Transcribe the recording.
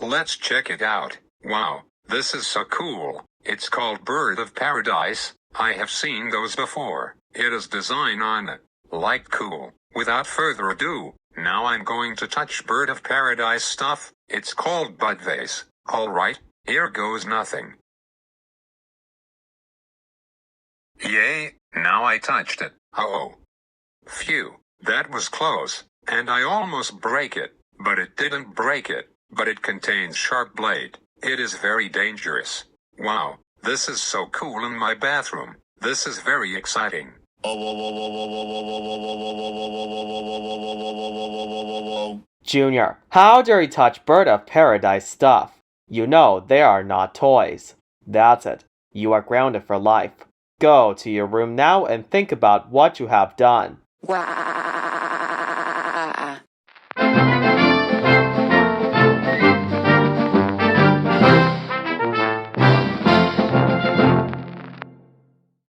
Let's check it out. Wow, this is so cool. It's called Bird of Paradise. I have seen those before. It is design on it. Like cool. Without further ado, now I'm going to touch Bird of Paradise stuff. It's called bud vase. Alright, here goes nothing. Yay, now I touched it. Oh. Phew, that was close, and I almost break it, but it didn't break it, but it contains sharp blade. It is very dangerous. Wow, this is so cool in my bathroom. This is very exciting. Junior, how dare you touch Bird of Paradise stuff? You know they are not toys. That's it. You are grounded for life. Go to your room now and think about what you have done. Wow.